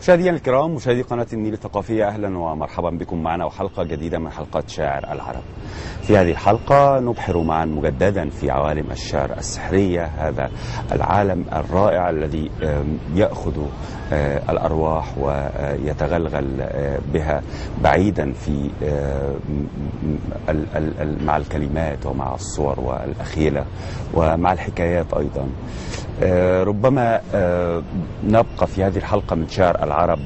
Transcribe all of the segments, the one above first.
مشاهدينا الكرام، مشاهدي قناة النيل الثقافية، أهلا ومرحبا بكم معنا وحلقة جديدة من حلقات شاعر العرب. في هذه الحلقة نبحر معا مجددا في عوالم الشعر السحرية، هذا العالم الرائع الذي يأخذ الأرواح ويتغلغل بها بعيدا في مع الكلمات ومع الصور والأخيلة ومع الحكايات أيضا. ربما نبقى في هذه الحلقة من شعر العرب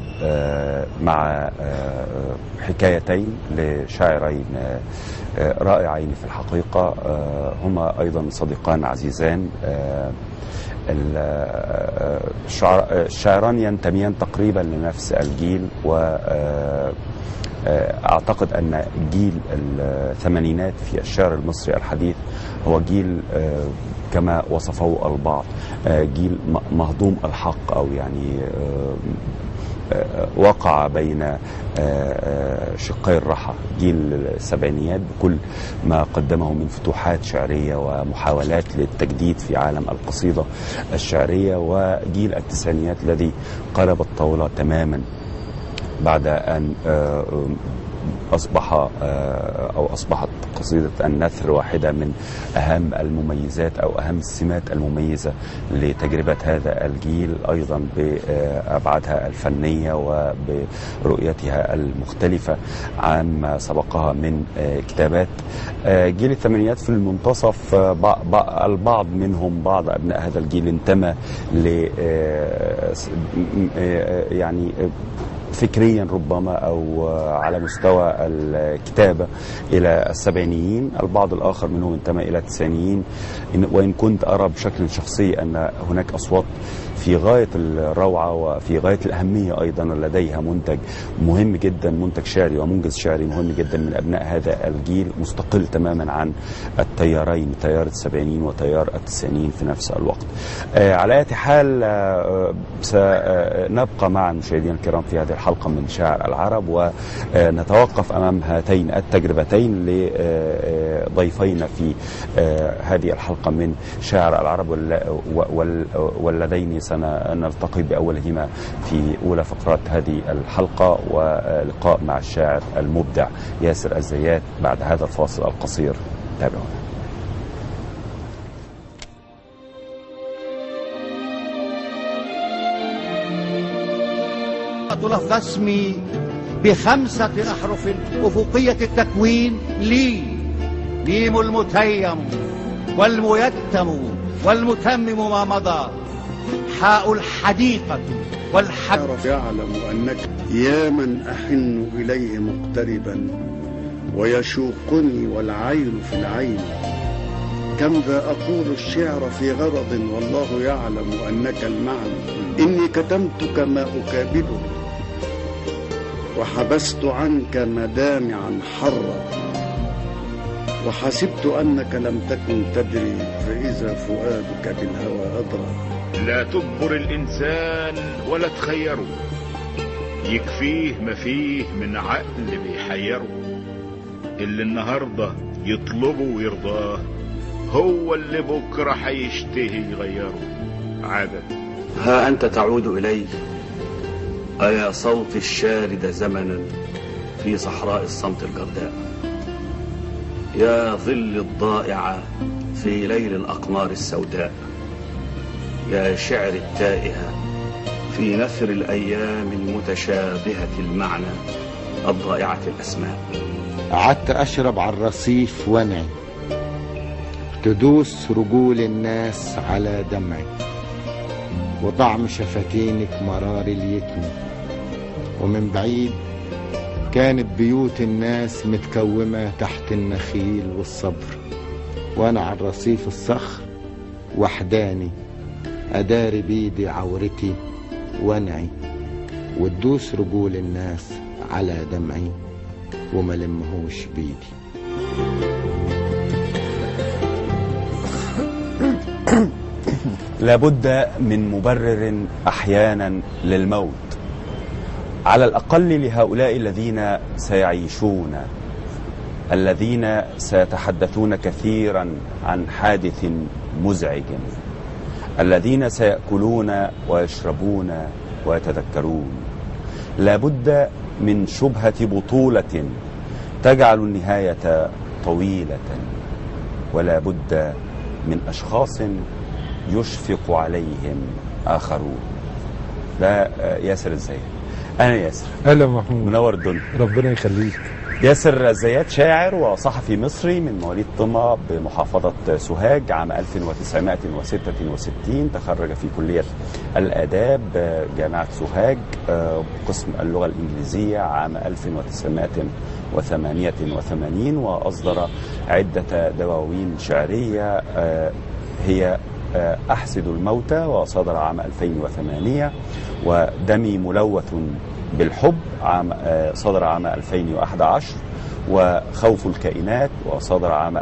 مع حكايتين لشاعرين رائعين في الحقيقة، هما أيضا صديقان عزيزان. الشاعران ينتميان تقريبا لنفس الجيل، وأعتقد أن جيل الثمانينات في الشعر المصري الحديث هو جيل كما وصفه البعض جيل مهضوم الحق، أو يعني وقع بين شقي الرحى. جيل السبعينيات بكل ما قدمه من فتوحات شعرية ومحاولات للتجديد في عالم القصيدة الشعرية، وجيل التسعينيات الذي قلب الطاولة تماما بعد أن أصبحت قصيدة النثر واحدة من أهم المميزات أو أهم السمات المميزة لتجربة هذا الجيل، أيضا بأبعادها الفنية وبرؤيتها المختلفة عما سبقها من كتابات. جيل الثمانينات في المنتصف البعض منهم، بعض أبناء هذا الجيل انتمى يعني فكريا ربما أو على مستوى الكتابة إلى السبعينيين، البعض الآخر منهم انتمى إلى التسعينيين، وإن كنت أرى بشكل شخصي أن هناك أصوات في غاية الروعة وفي غاية الأهمية أيضا لديها منتج مهم جدا، منتج شعري ومنجز شعري مهم جدا من أبناء هذا الجيل، مستقل تماما عن التيارين، تيار السبعينيين وتيار التسعينيين في نفس الوقت. على أي حال سنبقى مع المشاهدين الكرام في هذه الحلقة من شاعر العرب، ونتوقف أمام هاتين التجربتين لضيفينا في هذه الحلقة من شاعر العرب، واللذين سنلتقي بأولهما في أولى فقرات هذه الحلقة، ولقاء مع الشاعر المبدع ياسر الزيات بعد هذا الفاصل القصير. تابعونا. لفظ اسمي ب5 أحرف أفقية التكوين لي، ميم المتيم والميتم والمتمم ما مضى، حاء الحديقة والحق. يعلم أنك يا من أحن إليه مقتربا ويشوقني والعين في العين، كم ذا أقول الشعر في غرض والله يعلم أنك المعنى، إني كتمتك ما أكابده وحبست عنك مدامعا حرا، وحسبت أنك لم تكن تدري فإذا فؤادك بالهوى أدرى. لا تجبر الإنسان ولا تخيره، يكفيه ما فيه من عقل بيحيره، اللي النهاردة يطلبه ويرضاه هو اللي بكرة هيشتهي يغيره. عادة ها أنت تعود إلي أيا صوت الشارد زمنا في صحراء الصمت الجرداء، يا ظل الضائع في ليل الأقمار السوداء، يا شعر التائه في نثر الأيام المتشابهة المعنى الضائعة الأسماء. قعدت أشرب على الرصيف وانعي، تدوس رجول الناس على دمعي، وطعم شفتينك مرار اليتم، ومن بعيد كانت بيوت الناس متكومة تحت النخيل والصبر، وانا على الرصيف الصخر وحداني أداري بيدي عورتي وانعي، وتدوس رجول الناس على دمعي وما لمهوش بيدي. لابد من مبرر أحيانا للموت، على الأقل لهؤلاء الذين سيعيشون، الذين سيتحدثون كثيرا عن حادث مزعج، الذين سيأكلون ويشربون ويتذكرون، لابد من شبهة بطولة تجعل النهاية طويلة، ولا بد من أشخاص يشفق عليهم آخرون. ده ياسر الزيات. أنا ياسر. أهلا محمود. منور الدنيا. ربنا يخليك. ياسر الزيات شاعر وصحفي مصري من مواليد طمة بمحافظة سوهاج عام 1966. تخرج في كلية الآداب جامعة سوهاج قسم اللغة الإنجليزية عام 1988 وأصدر عدة دواوين شعرية هي أحسد الموتى وصدر عام 2008، ودمي ملوث بالحب صدر عام 2011، وخوف الكائنات وصدر عام 2018،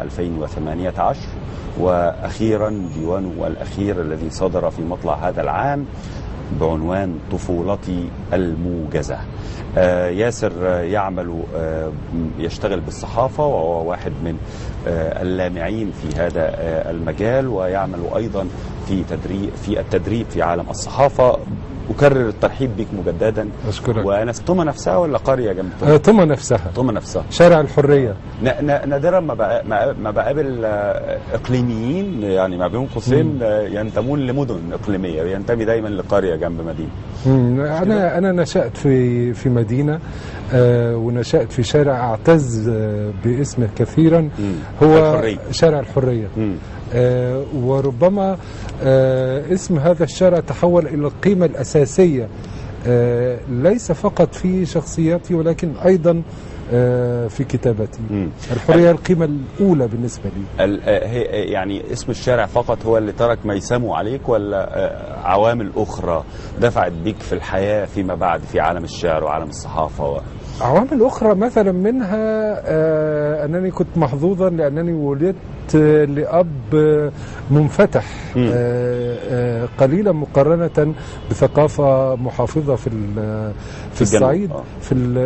وأخيرا ديوانه الأخير الذي صدر في مطلع هذا العام بعنوان طفولتي الموجزة. ياسر يشتغل بالصحافة، وهو واحد من اللامعين في هذا المجال، ويعمل أيضا في التدريب في عالم الصحافة. أكرر الترحيب بك مجددا. أشكرك. وأنا في طمة نفسها ولا قرية جنب طمة؟ طمة نفسها. طمة نفسها. شارع الحرية. نادرا ما بقابل إقليميين، يعني ما بين قوسين ينتمون لمدن إقليمية، ينتمي دايما لقرية جنب مدينة. أنا نشأت في مدينة، ونشأت في شارع أعتز باسمه كثيرا، هو الحرية. شارع الحرية. وربما اسم هذا الشارع تحول إلى القيمة الأساسية ليس فقط في شخصياتي ولكن أيضا في كتابتي. الحرية القيمة الأولى بالنسبة لي. يعني اسم الشارع فقط هو اللي ترك ميسمه عليك، ولا عوامل أخرى دفعت بك في الحياة فيما بعد في عالم الشعر وعالم الصحافة؟ عوامل أخرى مثلا منها أنني كنت محظوظا لأنني ولدت لأب منفتح قليلا مقارنة بثقافة محافظة في الصعيد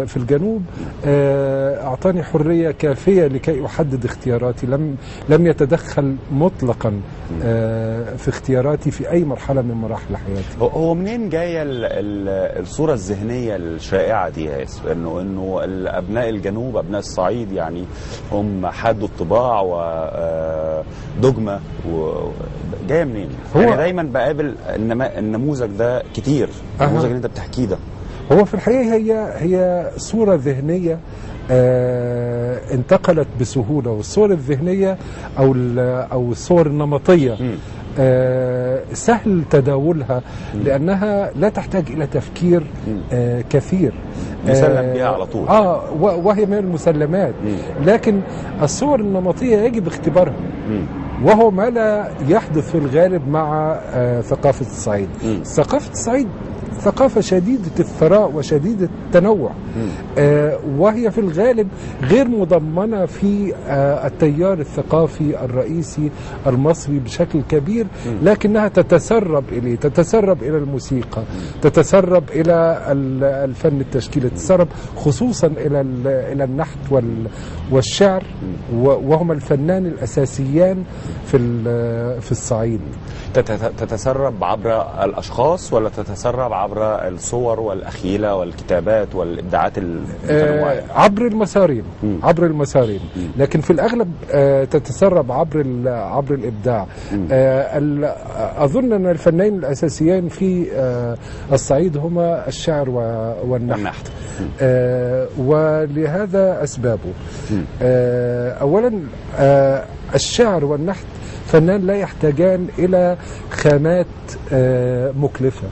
في الجنوب. أعطاني حرية كافية لكي أحدد اختياراتي، لم يتدخل مطلقا في اختياراتي في أي مرحلة من مراحل حياتي. هو منين جاية الصورة الذهنية الشائعة دي يا ياسر، انه ابناء الجنوب، ابناء الصعيد يعني هم حاد الطباع ودجمة، جاية منين؟ يعني دايما بقابل النموذج ده كتير، النموذج اللي انت بتحكيه ده. هو في الحقيقة هي صورة ذهنية انتقلت بسهولة، والصور الذهنية أو الصور النمطية سهل تداولها لأنها لا تحتاج إلى تفكير كثير، مسلم بها على طول. وهي من المسلمات. لكن الصور النمطية يجب اختبارها، وهو ما لا يحدث في الغالب مع ثقافة الصعيد. ثقافة الصعيد ثقافة شديدة الثراء وشديدة التنوع، وهي في الغالب غير مضمنة في التيار الثقافي الرئيسي المصري بشكل كبير، لكنها تتسرب إلى الموسيقى، تتسرب إلى الفن التشكيلي، تتسرب خصوصا إلى النحت والشعر، وهما الفنان الأساسيان في الصعيد. تتسرب عبر الأشخاص ولا تتسرب عبر الصور والأخيلة والكتابات والإبداعات المتنوعة؟ عبر المسارين. لكن في الأغلب تتسرب عبر الإبداع. أظن أن الفنانين الأساسيين في الصعيد هما الشعر والنحت. ولهذا أسبابه. أولا الشعر والنحت فنان لا يحتاجان إلى خامات مكلفة،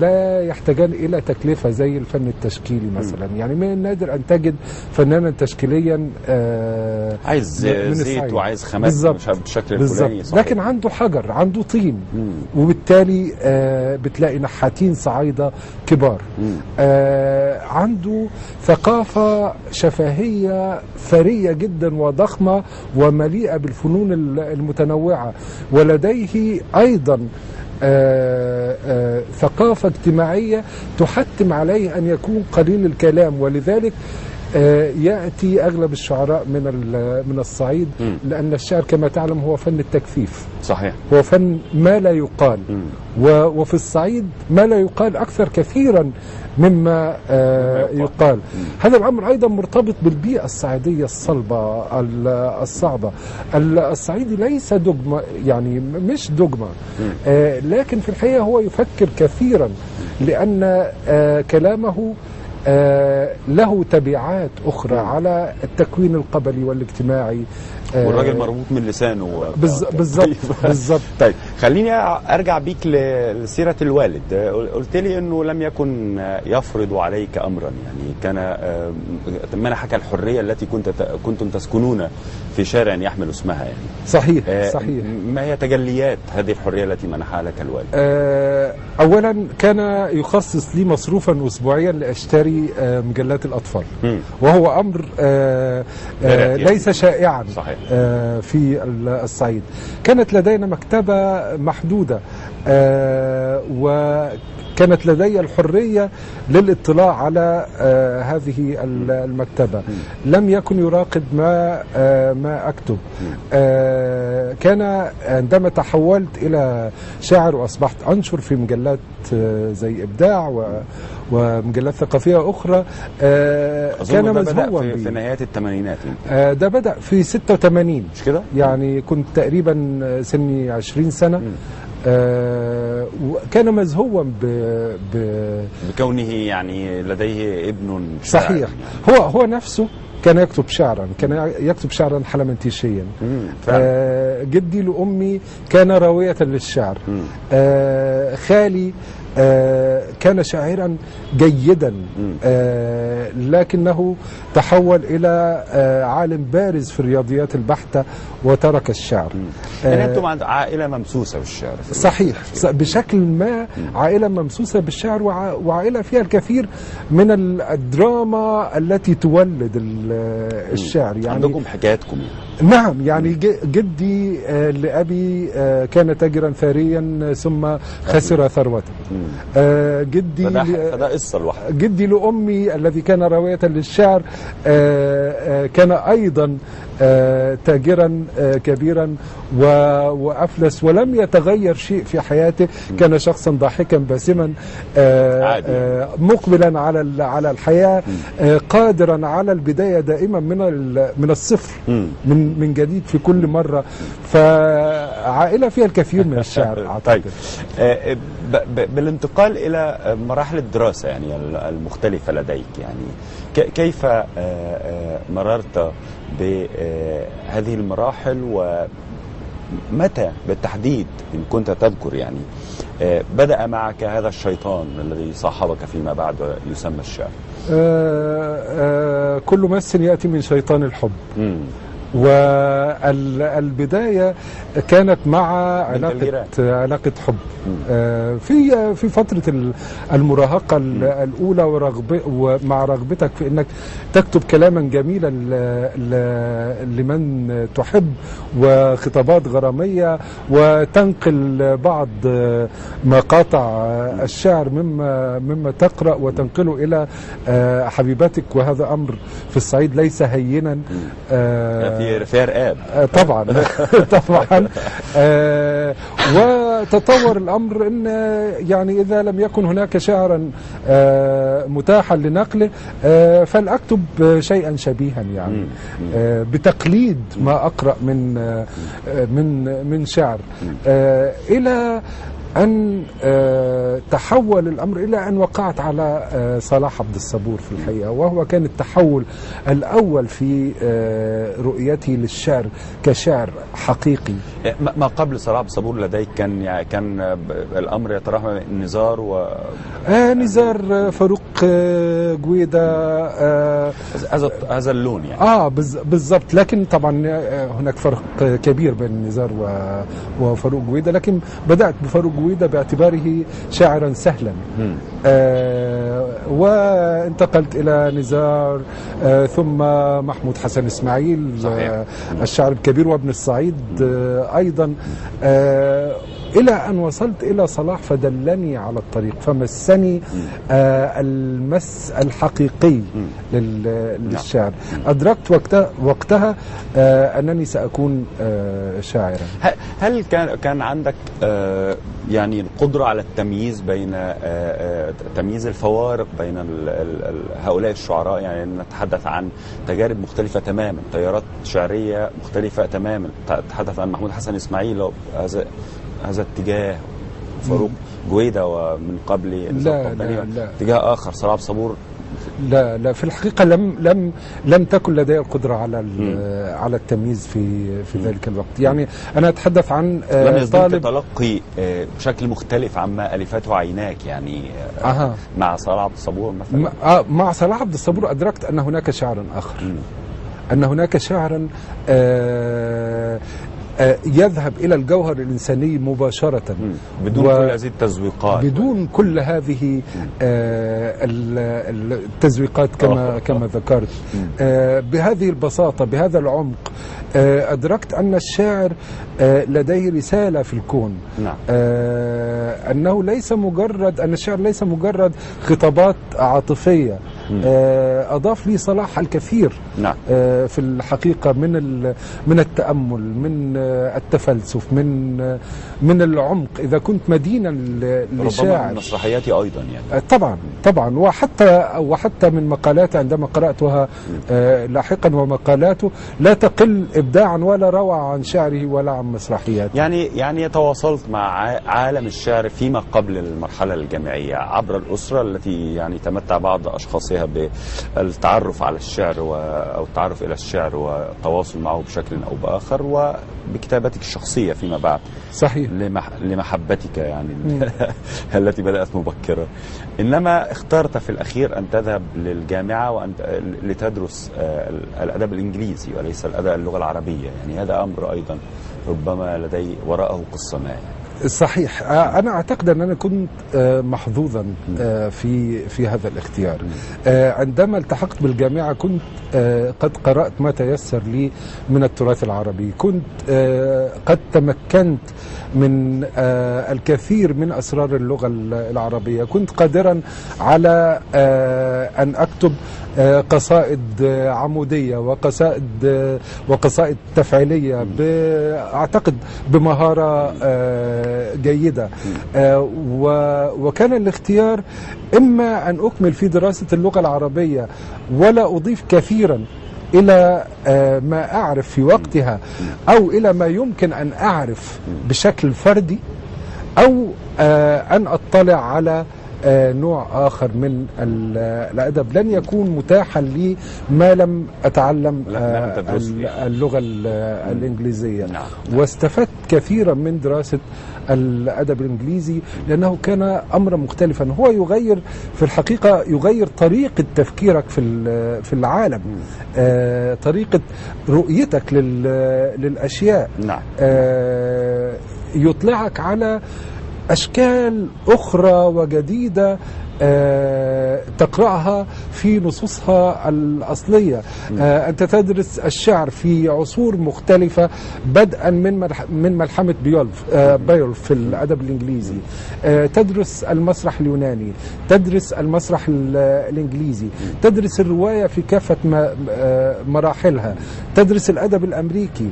لا يحتاجان إلى تكلفة زي الفن التشكيلي مثلا. يعني من النادر أن تجد فنانا تشكيليا عايز زيت وعايز خامات بالشكل الفلاني، لكن عنده حجر، عنده طين، وبالتالي بتلاقي نحاتين صعايدة كبار. عنده ثقافة شفهية ثرية جدا وضخمة ومليئة بالفنون المتنوعة، ولديه أيضا ثقافة اجتماعية تحتم عليه أن يكون قليل الكلام، ولذلك يأتي أغلب الشعراء من الصعيد، لأن الشعر كما تعلم هو فن التكثيف. صحيح. هو فن ما لا يقال، وفي الصعيد ما لا يقال أكثر كثيرا مما يقال. هذا الأمر أيضا مرتبط بالبيئة الصعيدية الصلبة الصعبة. الصعيدي ليس دوغما، يعني مش دوغما، لكن في الحقيقة هو يفكر كثيرا، لأن كلامه له تبعات أخرى على التكوين القبلي والاجتماعي. والراجل مربوط من لسانه. بالضبط. طيب خليني ارجع بيك لسيره الوالد. قلت لي انه لم يكن يفرض عليك امرا، يعني كان منحك الحريه التي كنتم تسكنون في شارع يحمل اسمها يعني. صحيح. ما هي تجليات هذه الحريه التي منحها لك الوالد؟ اولا كان يخصص لي مصروفا اسبوعيا لاشتري مجلات الاطفال، وهو امر ليس شائعا. صحيح. في الصعيد. كانت لدينا مكتبة محدودة، وكانت لدي الحرية للاطلاع على هذه المكتبة. لم يكن يراقب ما أكتب. كان عندما تحولت إلى شاعر وأصبحت أنشر في مجلات زي إبداع ومجلات ثقافية أخرى، كان مزهوا في نهاية الثمانينات. ده بدأ في 86 مش كده؟ يعني كنت تقريبا سني 20 سنة. وكان مزهوا بكونه يعني لديه ابن صحيح. هو نفسه كان يكتب شعرا، كان يكتب شعرا حلمنتيشيا. جدي لأمي كان راوية للشعر. خالي كان شاعرا جيدا، لكنه تحول إلى عالم بارز في الرياضيات البحتة وترك الشعر. يعني أنتم عند عائلة ممسوسة بالشعر. صحيح، بشكل ما عائلة ممسوسة بالشعر، وعائلة فيها الكثير من الدراما التي تولد الشعر. يعني عندكم حكاياتكم. نعم، يعني جدي لأبي كان تاجرا ثريا ثم خسر ثروته. جدي فده قصة لوحده. جدي لأمي الذي كان راوية للشعر كان أيضا تاجرا كبيرا وأفلس، ولم يتغير شيء في حياته. كان شخصا ضاحكا باسما، مقبلا على الحياة، قادرا على البداية دائما من الصفر، من جديد في كل مرة. فعائلة فيها الكثير من الشعر أعتقد. طيب بالانتقال إلى مراحل الدراسة يعني المختلفة لديك، يعني كيف مررت بهذه المراحل، ومتى بالتحديد إن كنت تذكر يعني بدأ معك هذا الشيطان الذي صاحبك فيما بعد يسمى الشعر؟ كل مس يأتي من شيطان الحب. والبداية كانت مع علاقة حب في فترة المراهقة الأولى، ومع رغبتك في أنك تكتب كلاما جميلا لمن تحب، وخطابات غرامية، وتنقل بعض مقاطع الشعر مما تقرأ وتنقله إلى حبيباتك. وهذا أمر في الصعيد ليس هينا، في رقاب طبعا. طبعا. وتطور الأمر أن يعني إذا لم يكن هناك شعرا متاحا لنقله فلأكتب شيئا شبيها، يعني بتقليد ما أقرأ من شعر، إلى أن تحول الأمر إلى أن وقعت على صلاح عبد الصبور في الحقيقة، وهو كان التحول الأول في رؤيتي للشعر كشعر حقيقي. ما قبل صلاح عبد الصبور لديك كان الأمر يتراوح نزار نزار، فاروق جويدة، هذا اللون يعني. بالضبط. لكن طبعا هناك فرق كبير بين نزار وفاروق جويدة، لكن بدأت بفاروق جويدة باعتباره شاعرا سهلا، وانتقلت إلى نزار، ثم محمود حسن إسماعيل. صحيح. الشاعر الكبير وابن الصعيد أيضا، إلى أن وصلت إلى صلاح فدلني على الطريق، فمسني المس الحقيقي للشعر. أدركت وقتها أنني سأكون شاعرا. هل كان عندك يعني القدرة على التمييز بين تمييز الفوارق بين هؤلاء الشعراء؟ يعني نتحدث عن تجارب مختلفة تماما، تيارات شعرية مختلفة تماما. تحدث عن محمود حسن إسماعيل هذا اتجاه، فاروق جويدة ومن قبل لا اتجاه آخر، صلاح عبد الصبور. لا في الحقيقة لم تكن لدي القدرة على التمييز في ذلك الوقت. يعني أنا أتحدث عن لم يصدق تلقي بشكل مختلف عما ألفته عيناك، يعني مع صلاح عبد الصبور مثلا. مع صلاح عبد الصبور أدركت أن هناك شعرا آخر، أن هناك شعرا يذهب إلى الجوهر الإنساني مباشرة بدون كل هذه التزويقات، بدون كل هذه التزويقات كما ذكرت، بهذه البساطة، بهذا العمق. أدركت أن الشاعر لديه رسالة في الكون. نعم. أن الشعر ليس مجرد خطابات عاطفية. أضاف لي صلاح الكثير. نعم. في الحقيقة من التأمل، من التفلسف، من العمق. إذا كنت مدينا لشاعر، ربما مسرحياتي أيضا يعني. طبعا وحتى من مقالاته عندما قرأتها لاحقا، ومقالاته لا تقل إبداعا ولا روعة عن شعره ولا عن مسرحياته. يعني تواصلت مع عالم الشعر فيما قبل المرحلة الجامعية عبر الأسرة التي يعني تمتع بعض أشخاصها بالتعرف على الشعر أو التعرف إلى الشعر والتواصل معه بشكل أو بآخر، وبكتابتك الشخصية فيما بعد. صحيح. لمحبتك يعني التي بدأت مبكرة. إنما اخترت في الأخير أن تذهب للجامعة وأن لتدرس الأدب الإنجليزي وليس اللغة العربية. يعني هذا أمر أيضا ربما لدي وراءه قصة ما. صحيح. أنا أعتقد أن أنا كنت محظوظا في هذا الاختيار. عندما التحقت بالجامعة كنت قد قرأت ما تيسر لي من التراث العربي، كنت قد تمكنت من الكثير من أسرار اللغة العربية، كنت قادرا على أن أكتب قصائد عمودية وقصائد تفعيلية أعتقد بمهارة جيدة. وكان الاختيار إما أن أكمل في دراسة اللغة العربية ولا أضيف كثيرا إلى ما أعرف في وقتها، أو إلى ما يمكن أن أعرف بشكل فردي، أو أن أطلع على نوع آخر من الأدب لن يكون متاحا لي ما لم أتعلم اللغة الإنجليزية. نعم. واستفدت كثيرا من دراسة الأدب الإنجليزي، لأنه كان أمرا مختلفا. هو يغير في الحقيقة، يغير طريقة تفكيرك في العالم، طريقة رؤيتك للأشياء. نعم. يطلعك على أشكال أخرى وجديدة تقرأها في نصوصها الأصلية. أنت تدرس الشعر في عصور مختلفة، بدءا من ملحمة بيولف في الأدب الإنجليزي، تدرس المسرح اليوناني، تدرس المسرح الإنجليزي، تدرس الرواية في كافة مراحلها، تدرس الأدب الأمريكي.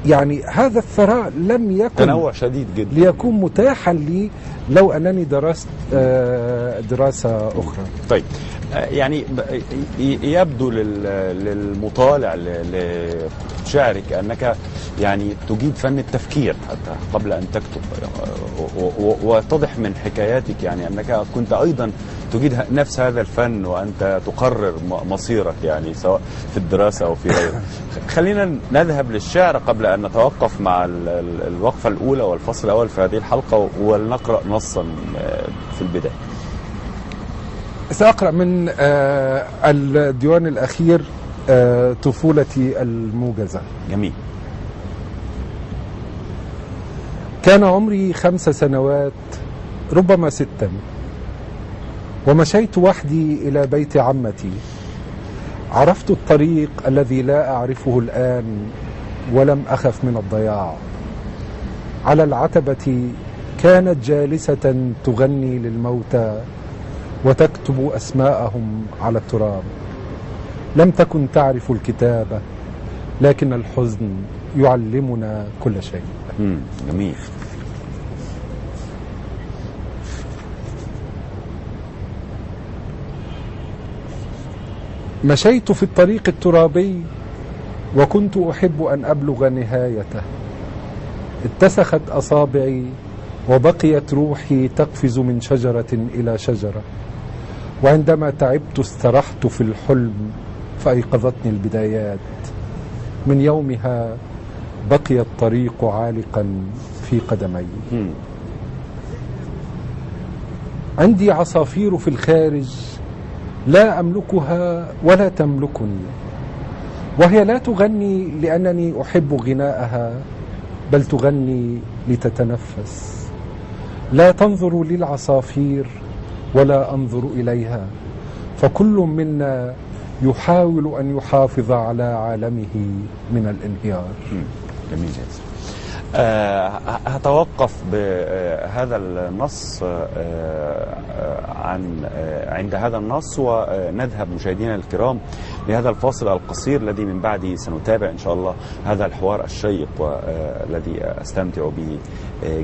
يعني هذا الثراء لم يكن تنوع شديد جدا ليكون متاحا لي لو أنني درست دراسة أخرى. طيب، يعني يبدو للمطالع لشعرك أنك يعني تجيد فن التفكير حتى قبل أن تكتب، وتضح من حكاياتك يعني أنك كنت أيضا تجيد نفس هذا الفن وأنت تقرر مصيرك، يعني سواء في الدراسة أو في غيره. خلينا نذهب للشعر قبل أن نتوقف مع الوقفة الأولى والفصل الأول في هذه الحلقة، ولنقرأ نصا في البداية. سأقرأ من الديوان الأخير طفولتي الموجزة. جميل. كان عمري 5 سنوات، ربما 6، ومشيت وحدي إلى بيت عمتي. عرفت الطريق الذي لا أعرفه الآن، ولم أخف من الضياع. على العتبة كانت جالسة تغني للموتى وتكتب أسماءهم على التراب. لم تكن تعرف الكتابة، لكن الحزن يعلمنا كل شيء. جميل. مشيت في الطريق الترابي وكنت أحب أن أبلغ نهايته. اتسخت أصابعي وبقيت روحي تقفز من شجرة إلى شجرة، وعندما تعبت استرحت في الحلم فأيقظتني البدايات. من يومها بقي الطريق عالقا في قدمي. عندي عصافير في الخارج لا أملكها ولا تملكني، وهي لا تغني لأنني أحب غناءها، بل تغني لتتنفس. لا تنظر للعصافير ولا أنظر إليها، فكل منا يحاول أن يحافظ على عالمه من الانهيار. جميل جدا. هتوقف بهذا النص عند هذا النص، ونذهب مشاهدينا الكرام لهذا الفاصل القصير الذي من بعده سنتابع إن شاء الله هذا الحوار الشيق والذي أستمتع به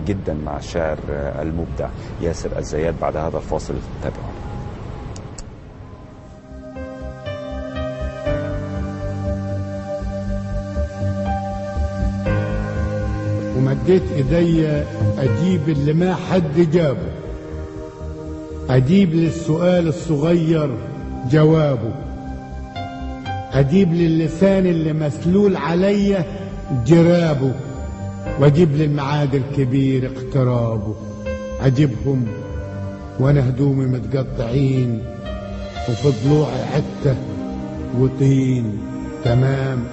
جدا مع الشاعر المبدع ياسر الزيات. بعد هذا الفاصل تابعونا. ومديت ايدي اجيب اللي ما حد جابه، اجيب للسؤال الصغير جوابه، اجيب للسان اللي مسلول عليا جرابه، واجيب للمعاد الكبير اقترابه. اجيبهم وانا هدومي متقطعين وفي ضلوعي عته وطين تمام،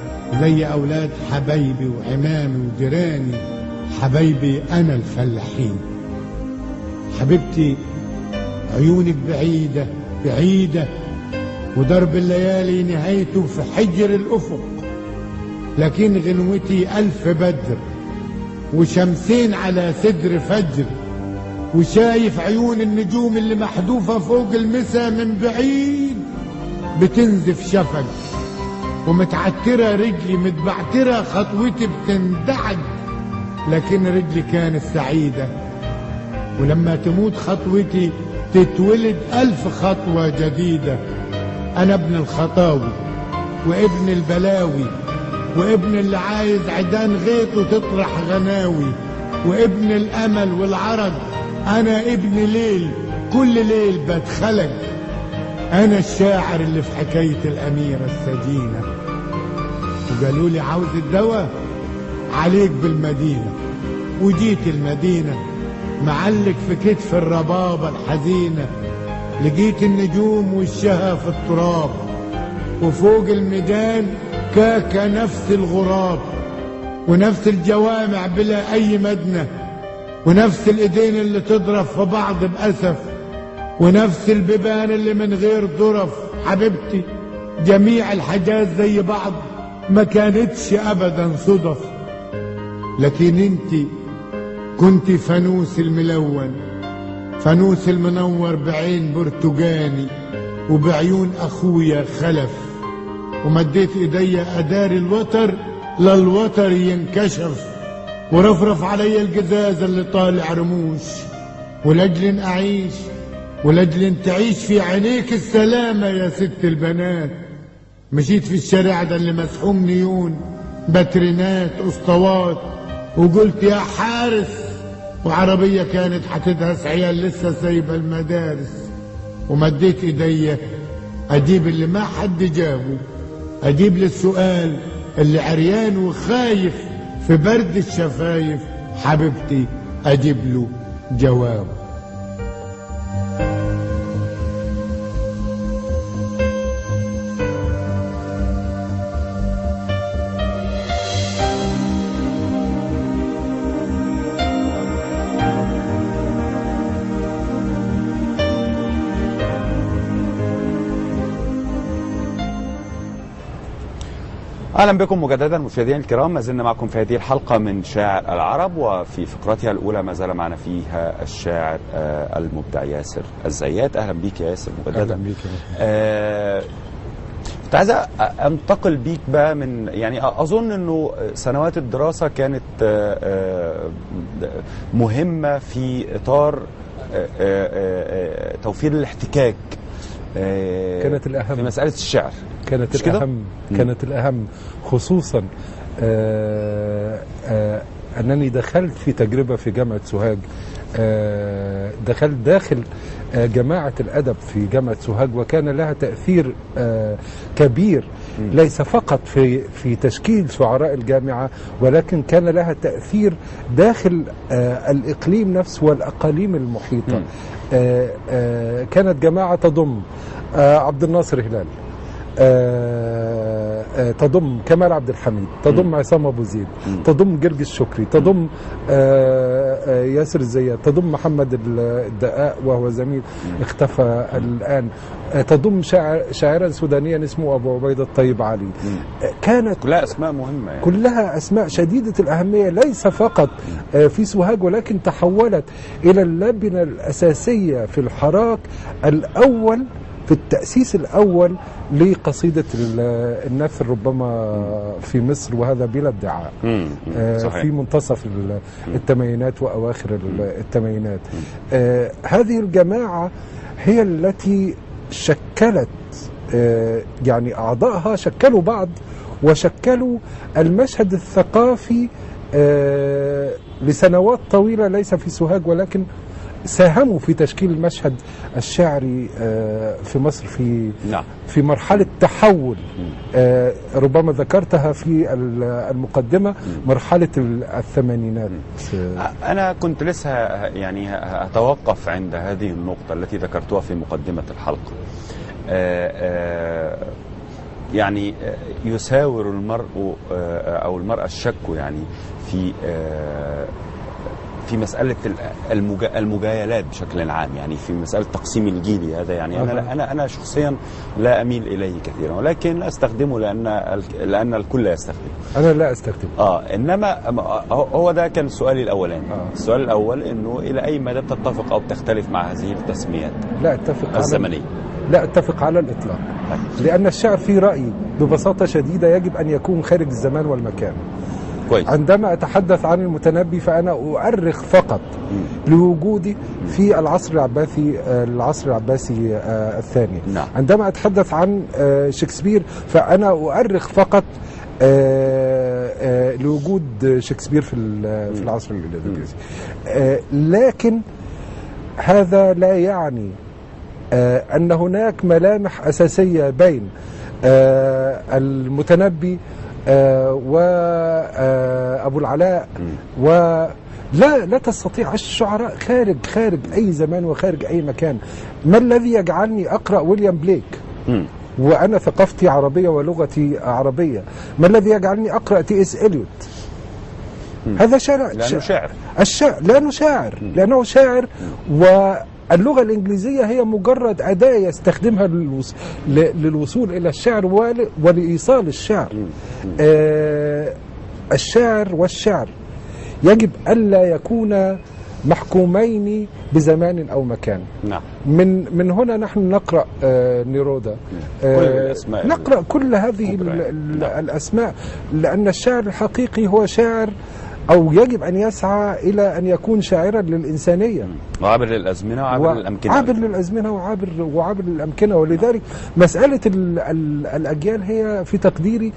زي اولاد حبايبي وعمامي وجيراني، حبايبي انا الفلاحين. حبيبتي عيونك بعيدة بعيدة، ودرب الليالي نهايته في حجر الافق، لكن غنوتي الف بدر وشمسين على صدر فجر، وشايف عيون النجوم اللي محذوفة فوق المسا من بعيد بتنزف شفق، ومتعترة رجلي متبعترة خطوتي بتندعج، لكن رجلي كانت سعيدة. ولما تموت خطوتي تتولد 1000 خطوة جديدة. أنا ابن الخطاوي وابن البلاوي، وابن اللي عايز عيدان غيط وتطرح غناوي، وابن الأمل والعرض. أنا ابن ليل كل ليل بتخلق. أنا الشاعر اللي في حكاية الأميرة السجينة. وقالوا لي عاوز الدواء عليك بالمدينة، وجيت المدينة معلق في كتف الربابة الحزينة، لقيت النجوم وشها في التراب، وفوق الميدان كاكا نفس الغراب، ونفس الجوامع بلا أي مدنة، ونفس الإيدين اللي تضرب في بعض بأسف، ونفس البيبان اللي من غير ظرف. حبيبتي جميع الحاجات زي بعض، ما كانتش أبدا صدف، لكن انت كنت فانوس الملون، فانوس المنور بعين برتقاني وبعيون أخويا خلف. ومديت إيدي أداري الوتر للوتر ينكشف، ورفرف علي القزاز اللي طالع رموش، ولأجل أعيش ولأجل تعيش في عينيك السلامة يا ست البنات. مشيت في الشارع ده اللي مسحوم نيون باترينات اسطوات، وقلت يا حارس، وعربية كانت هتدهس عيال لسه سايبة المدارس. ومديت ايدي اجيب اللي ما حد جابه، اجيب للسؤال اللي عريان وخايف في برد الشفايف. حبيبتي اجيب له جواب. اهلا بكم مجددا مشاهدينا الكرام، ما زلنا معكم في هذه الحلقه من شاعر العرب، وفي فقرتها الاولى ما زال معنا فيها الشاعر المبدع ياسر الزيات. اهلا بيك يا ياسر مجددا. اهلا بيك. كنت عايز انتقل بيك بقى من يعني اظن انه سنوات الدراسه كانت مهمه في اطار توفير الاحتكاك، كانت الأهم في مسألة الشعر، كانت الأهم كانت الأهم، خصوصا أنني دخلت في تجربة في جامعة سوهاج، دخلت داخل جماعة الأدب في جامعة سوهاج، وكان لها تأثير كبير ليس فقط في تشكيل شعراء الجامعة، ولكن كان لها تأثير داخل الإقليم نفسه والأقاليم المحيطة. كانت جماعة تضم عبد الناصر هلال، تضم كمال عبد الحميد، تضم عصام أبو زيد، تضم جرجس شكري، تضم ياسر الزيات، تضم محمد الدقاق وهو زميل اختفى الآن، تضم شاعرا سودانيا اسمه أبو عبيدة الطيب علي. كانت كلها أسماء مهمة يعني. كلها أسماء شديدة الأهمية ليس فقط في سوهاج، ولكن تحولت إلى اللبنة الأساسية في الحراك الأول، في التأسيس الأول لقصيدة النثر ربما في مصر، وهذا بلا ادعاء في منتصف الثمانينات وأواخر الثمانينات. هذه الجماعة هي التي شكلت يعني أعضائها شكلوا بعض وشكلوا المشهد الثقافي لسنوات طويلة، ليس في سوهاج ولكن ساهموا في تشكيل المشهد الشعري في مصر في مرحلة تحول ربما ذكرتها في المقدمة، مرحلة الثمانينات. أنا كنت لسه يعني أتوقف عند هذه النقطة التي ذكرتها في مقدمة الحلقة. يعني يساور المرء أو المرأة الشك يعني في مسألة المجايلات بشكل عام، يعني في مسألة تقسيم الجيلي هذا، يعني أنا شخصيا لا أميل إليه كثيرا، ولكن لا أستخدمه لأن الكل يستخدمه. أنا لا أستخدمه. إنما هو ده كان سؤالي الأولاني. السؤال الأول إنه إلى أي مدى تتفق أو تختلف مع هذه التسميات لا أتفق الزمنية؟ لا أتفق على الإطلاق، لأن الشعر في رأيي ببساطة شديدة يجب أن يكون خارج الزمان والمكان. كويس. عندما أتحدث عن المتنبي فأنا أؤرخ فقط لوجودي في العصر العباسي الثاني. نعم. عندما أتحدث عن شكسبير فأنا أؤرخ فقط لوجود شكسبير في العصر الإنجليزي. لكن هذا لا يعني أن هناك ملامح أساسية بين المتنبي وأبو العلاء لا تستطيع. الشعراء خارج أي زمان وخارج أي مكان. ما الذي يجعلني أقرأ ويليام بليك وأنا ثقافتي عربية ولغتي عربية؟ ما الذي يجعلني أقرأ تي.اس. إليوت؟ هذا شاعر، لأنه شاعر. لأنه شاعر واللغة الإنجليزية هي مجرد أداة يستخدمها للوصول إلى الشعر ولإيصال الشعر. الشاعر والشعر يجب ألا يكون محكومين بزمان أو مكان. نعم. من هنا نحن نقرأ نيرودا، نقرأ كل هذه الأسماء، لأن الشاعر الحقيقي هو شاعر أو يجب أن يسعى إلى أن يكون شاعرا للإنسانية، وعابر للأزمنة وعابر للأمكنة. عابر للأزمنة وعابر للأمكنة. ولذلك مسألة الأجيال هي في تقديري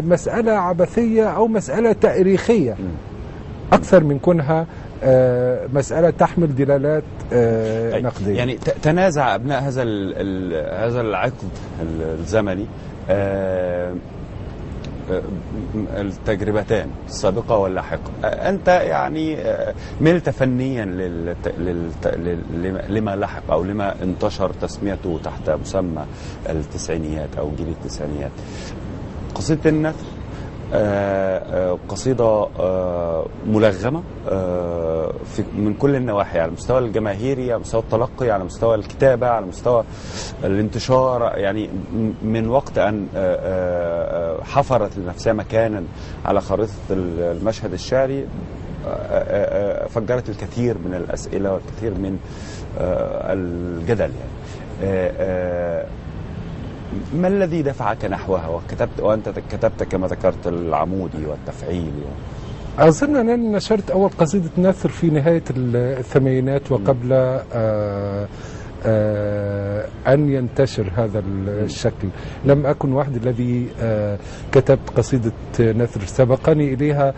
مسألة عبثية أو مسألة تاريخية أكثر من كونها مسألة تحمل دلالات نقدية. يعني تنازع أبناء هذا العقد الزمني التجربتان السابقة واللاحقة. أنت يعني ملت فنيا لما لحق أو لما انتشر تسميته تحت مسمى التسعينيات أو جيل التسعينيات. قصيدة النثر قصيدة ملغمة من كل النواحي، على المستوى الجماهيري، على مستوى التلقي، على مستوى الكتابة، على مستوى الانتشار. يعني من وقت أن حفرت لنفسها مكانا على خريطة المشهد الشعري فجرت الكثير من الأسئلة والكثير من الجدل. يعني ما الذي دفعك نحوها وأنت كتبت كما ذكرت العمودي والتفعيل؟ أظن أنني نشرت أول قصيدة نثر في نهاية الثمانينات وقبل أن ينتشر هذا الشكل. لم أكن وحدي الذي كتبت قصيدة نثر، سبقني إليها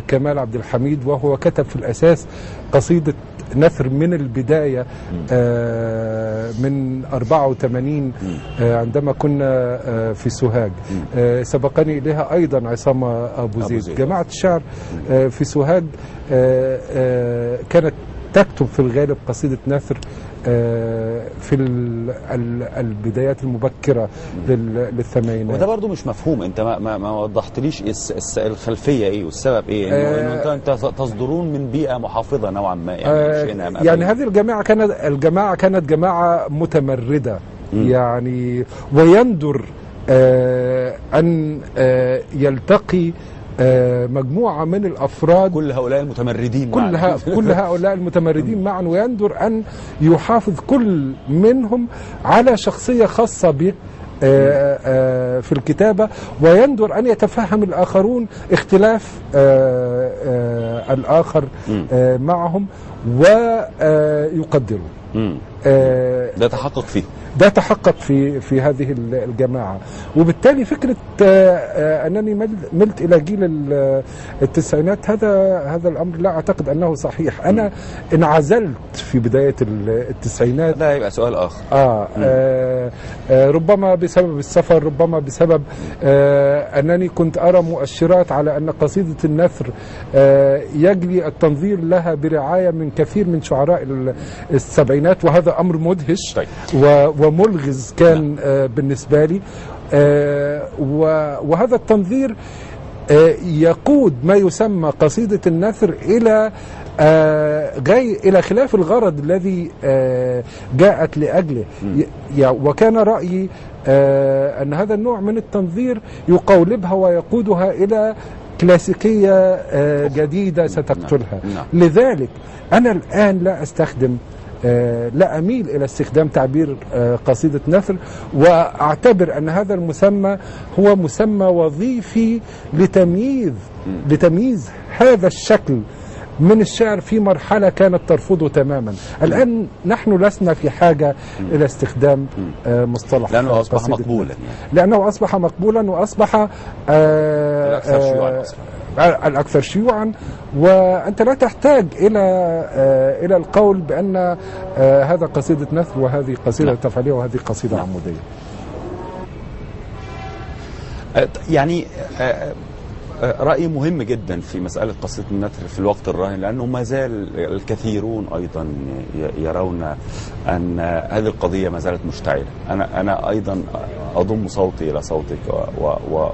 كمال عبد الحميد، وهو كتب في الأساس قصيدة نثر من البداية من 84 عندما كنا في سوهاج. سبقني إليها أيضا عصام أبو زيد. جماعة الشعر في سوهاج كانت تكتب في الغالب قصيدة نثر في البدايات المبكرة للثمانينات. وده برضو مش مفهوم. انت ما وضحتليش الخلفية ايه والسبب ايه؟ انه انت تصدرون من بيئة محافظة نوعا ما، يعني هذه الجماعة كانت جماعة متمردة. يعني ويندر أن يلتقي مجموعة من الأفراد، كل هؤلاء المتمردين كل هؤلاء المتمردين معا، ويندر أن يحافظ كل منهم على شخصية خاصة به في الكتابة، ويندر أن يتفهم الآخرون اختلاف الآخر معهم ويقدروا. ده تحقق فيه، ده تحقق في هذه الجماعة. وبالتالي فكرة أنني ملت إلى جيل التسعينات، هذا الأمر لا أعتقد أنه صحيح. أنا انعزلت في بداية التسعينات. ده يبقى سؤال آخر. ربما بسبب السفر، ربما بسبب أنني كنت أرى مؤشرات على أن قصيدة النثر يجري التنظير لها برعاية من كثير من شعراء السبعينات، وهذا أمر مدهش. طيب. وملغز كان بالنسبة لي. وهذا التنظير يقود ما يسمى قصيدة النثر إلى خلاف الغرض الذي جاءت لأجله. وكان رأيي أن هذا النوع من التنظير يقولبها ويقودها إلى كلاسيكية جديدة ستقتلها. لذلك أنا الآن لا أستخدم، لا أميل إلى استخدام تعبير قصيدة نثر، وأعتبر أن هذا المسمى هو مسمى وظيفي لتمييز هذا الشكل من الشعر في مرحلة كانت ترفضه تماما. الآن نحن لسنا في حاجة إلى استخدام مصطلح لأنه أصبح مقبولا، لأنه أصبح مقبولا وأصبح الأكثر شيوعا. وأنت لا تحتاج إلى القول بأن هذا قصيدة نثر وهذه قصيدة تفعيلية وهذه قصيدة عمودية. يعني رأي مهم جدا في مسألة قصيدة النثر في الوقت الراهن، لأنه ما زال الكثيرون أيضا يرون أن هذه القضية ما زالت مشتعلة. أنا أيضا أضم صوتي إلى صوتك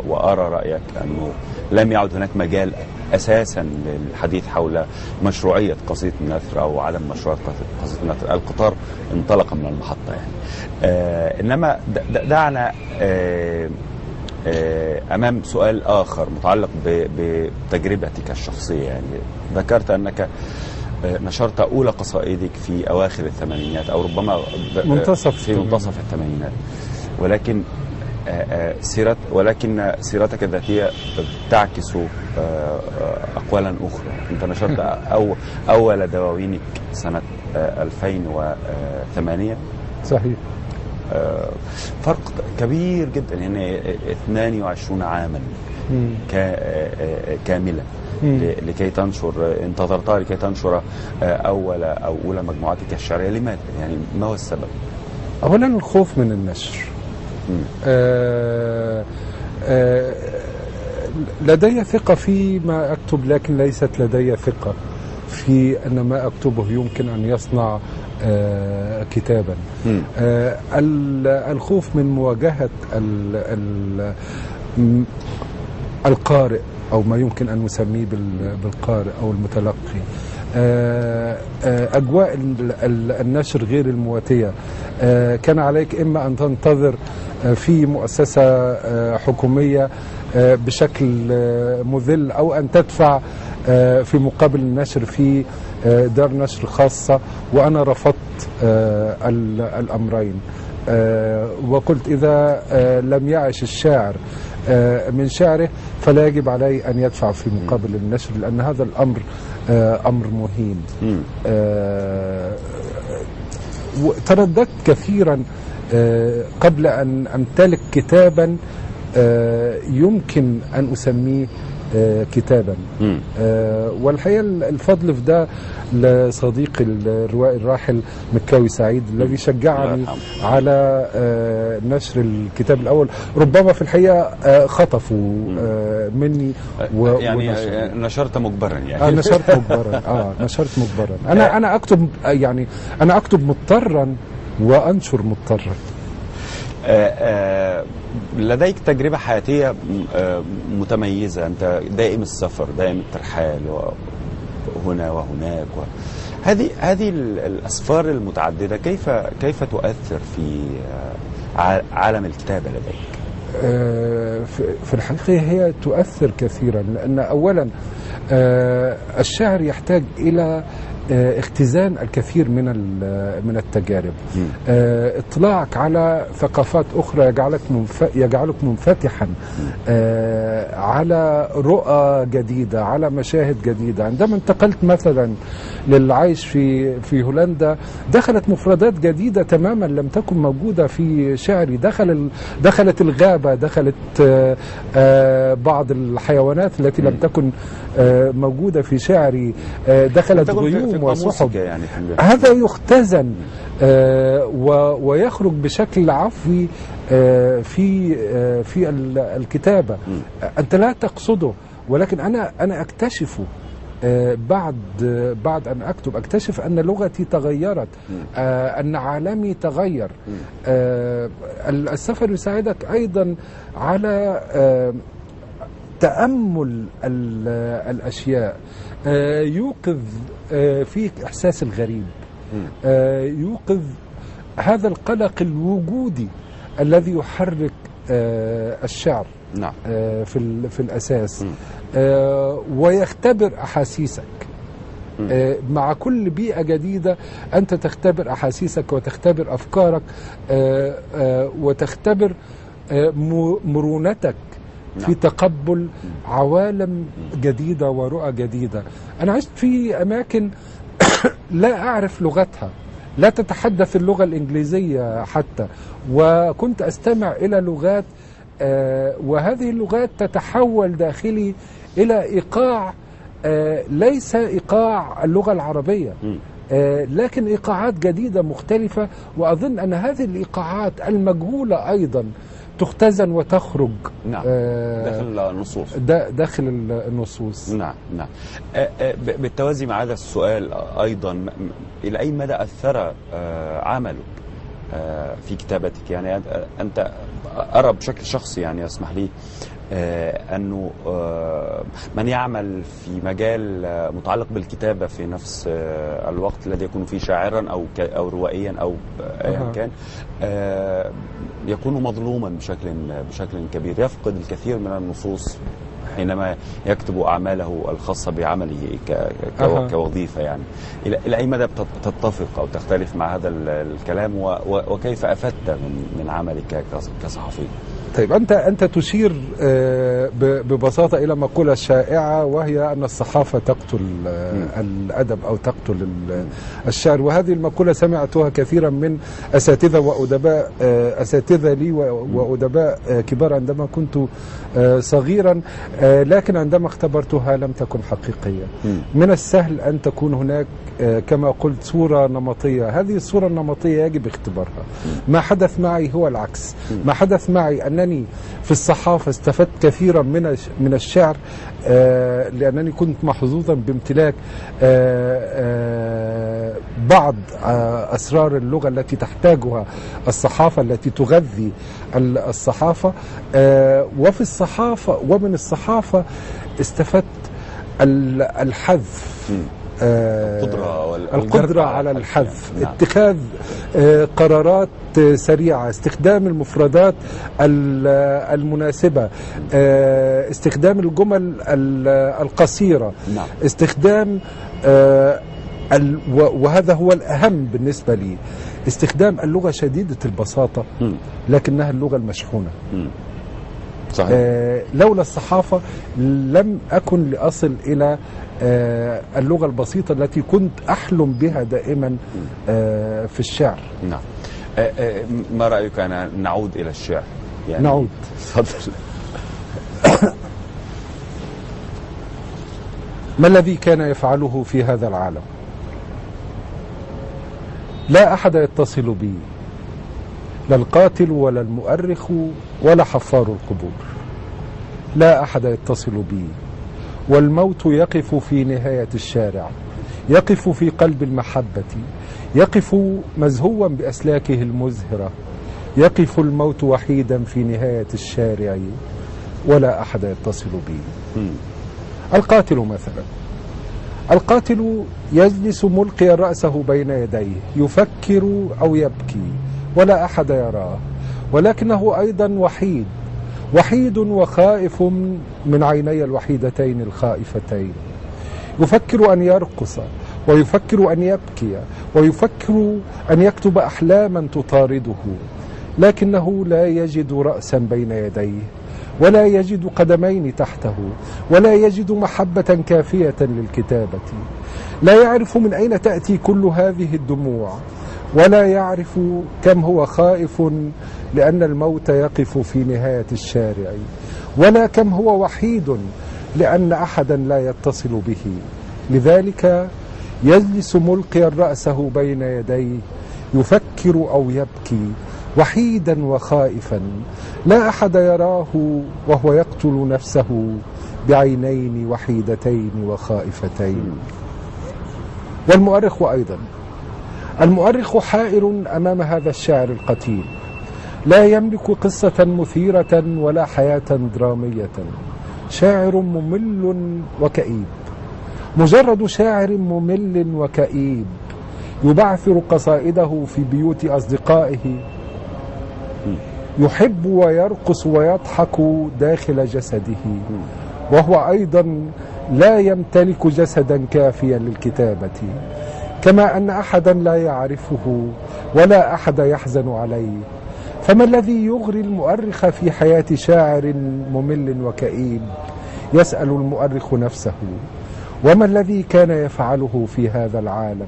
وأرى رأيك أنه لم يعد هناك مجال أساسا للحديث حول مشروعية قصيدة النثر أو عدم مشروعية قصيدة النثر. القطار انطلق من المحطة يعني. إنما دعنا أمام سؤال آخر متعلق بتجربتك الشخصية. يعني ذكرت أنك نشرت أولى قصائدك في أواخر الثمانينات أو ربما في منتصف الثمانينات، ولكن سيرتك الذاتية تعكس أقوالا أخرى. أنت نشرت أول دواوينك سنة 2008. صحيح. فرق كبير جدا، يعني 22 عاما كاملة لكي تنشر، انتظرتها لكي تنشر أولى مجموعاتك الشعرية. لماذا؟ يعني ما هو السبب؟ أولا الخوف من النشر. لدي ثقة في ما أكتب، لكن ليست لدي ثقة في أن ما أكتبه يمكن أن يصنع كتابا. الخوف من مواجهة القارئ أو ما يمكن أن نسميه بالقارئ أو المتلقي. أجواء النشر غير المواتية، كان عليك إما أن تنتظر في مؤسسة حكومية بشكل مذل، أو أن تدفع في مقابل النشر في دار نشر خاصة، وأنا رفضت الأمرين، وقلت إذا لم يعش الشاعر من شعره فلا يجب عليه أن يدفع في مقابل النشر، لأن هذا الأمر أمر مهين. ترددت كثيرا قبل أن أمتلك كتابا يمكن أن أسميه كتابا، والحقيقة الفضل في ده لصديقي الروائي الراحل مكاوي سعيد الذي شجعني على نشر الكتاب الأول. ربما في الحقيقة خطفوا مني يعني نشرت مجبرا، يعني نشرت مجبرا. نشرت مجبرا. أنا أكتب، يعني أنا أكتب مضطرا وأنشر مضطرا. لديك تجربة حياتية متميزة، أنت دائم السفر، دائم الترحال هنا وهناك، هذه الأسفار المتعددة كيف تؤثر في عالم الكتابة لديك؟ في الحقيقة هي تؤثر كثيرا، لأن أولا الشعر يحتاج إلى اختزان الكثير من التجارب، اطلاعك على ثقافات أخرى يجعلك منفتحا على رؤى جديدة، على مشاهد جديدة. عندما انتقلت مثلا للعيش في هولندا دخلت مفردات جديدة تماما لم تكن موجودة في شعري، دخلت الغابة، دخلت بعض الحيوانات التي لم تكن موجودة في شعري، دخلت غيوم وسحب. يعني هذا يختزن ويخرج بشكل عفوي في الكتابة. أنت لا تقصده، ولكن أنا أكتشفه بعد أن أكتب، أكتشف أن لغتي تغيرت، أن عالمي تغير. السفر يساعدك أيضا على تأمل الأشياء، يوقظ فيك إحساس الغريب، يوقظ هذا القلق الوجودي الذي يحرك الشعر. نعم. في الأساس، ويختبر أحاسيسك. مع كل بيئة جديدة أنت تختبر أحاسيسك وتختبر أفكارك وتختبر مرونتك في تقبل عوالم جديدة ورؤى جديدة. أنا عشت في أماكن لا أعرف لغتها، لا تتحدث اللغة الإنجليزية حتى، وكنت أستمع إلى لغات، وهذه اللغات تتحول داخلي إلى إيقاع ليس إيقاع اللغة العربية، لكن إيقاعات جديدة مختلفة. وأظن أن هذه الإيقاعات المجهولة أيضا تختزن وتخرج. نعم. داخل النصوص. داخل النصوص. نعم. بالتوازي مع هذا السؤال أيضا، إلى أي مدى أثر عملك في كتابتك؟ يعني أنت أرى بشكل شخصي، يعني اسمح لي، أنه من يعمل في مجال متعلق بالكتابة في نفس الوقت الذي يكون فيه شاعرا أو روائيا أو أيا كان، يكون مظلوما بشكل كبير، يفقد الكثير من النصوص حينما يكتب أعماله الخاصة بعمله كوظيفة. يعني إلى أي مدى تتفق أو تختلف مع هذا الكلام، وكيف أفدت من عملك كصحفي؟ طيب، أنت تشير ببساطة إلى مقولة شائعة، وهي أن الصحافة تقتل الأدب أو تقتل الشعر. وهذه المقولة سمعتها كثيرا من أساتذة وأدباء، أساتذة لي وأدباء كبار عندما كنت صغيرا، لكن عندما اختبرتها لم تكن حقيقية. من السهل أن تكون هناك كما قلت صورة نمطية، هذه الصورة النمطية يجب اختبارها. ما حدث معي هو العكس. ما حدث معي أنني في الصحافة استفدت كثيرا من الشعر، لأنني كنت محظوظا بامتلاك بعض أسرار اللغة التي تحتاجها الصحافة، التي تغذي الصحافة. وفي الصحافة ومن الصحافة استفدت الحذف، القدرة على الحذف، نعم. اتخاذ قرارات سريعة، استخدام المفردات المناسبة، استخدام الجمل القصيرة، نعم. استخدام وهذا هو الأهم بالنسبة لي، استخدام اللغة شديدة البساطة لكنها اللغة المشحونة. صحيح. لولا الصحافة لم أكن لأصل إلى اللغة البسيطة التي كنت أحلم بها دائما في الشعر. نعم. ما رأيك أن نعود إلى الشعر؟ يعني نعود. تفضل. ما الذي كان يفعله في هذا العالم؟ لا أحد يتصل بي، لا القاتل ولا المؤرخ ولا حفار القبور، لا أحد يتصل بي، والموت يقف في نهاية الشارع، يقف في قلب المحبة، يقف مزهوا بأسلاكه المزهرة، يقف الموت وحيدا في نهاية الشارع ولا أحد يتصل بي. القاتل مثلا، القاتل يجلس ملقيا رأسه بين يديه يفكر أو يبكي ولا أحد يراه، ولكنه أيضا وحيد، وحيد وخائف من عيني الوحيدتين الخائفتين، يفكر أن يرقص ويفكر أن يبكي ويفكر أن يكتب أحلاما تطارده، لكنه لا يجد رأسا بين يديه ولا يجد قدمين تحته ولا يجد محبة كافية للكتابة، لا يعرف من أين تأتي كل هذه الدموع، ولا يعرف كم هو خائف لأن الموت يقف في نهاية الشارع، ولا كم هو وحيد لأن أحدا لا يتصل به، لذلك يجلس ملقيا رأسه بين يديه يفكر أو يبكي وحيدا وخائفا، لا أحد يراه وهو يقتل نفسه بعينين وحيدتين وخائفتين. والمؤرخ أيضا، المؤرخ حائر أمام هذا الشاعر القتيل، لا يملك قصة مثيرة ولا حياة درامية، شاعر ممل وكئيب، مجرد شاعر ممل وكئيب يبعثر قصائده في بيوت أصدقائه، يحب ويرقص ويضحك داخل جسده، وهو أيضا لا يمتلك جسدا كافيا للكتابة، كما أن أحدا لا يعرفه ولا أحد يحزن عليه. فما الذي يغري المؤرخ في حياة شاعر ممل وكئيب؟ يسأل المؤرخ نفسه، وما الذي كان يفعله في هذا العالم؟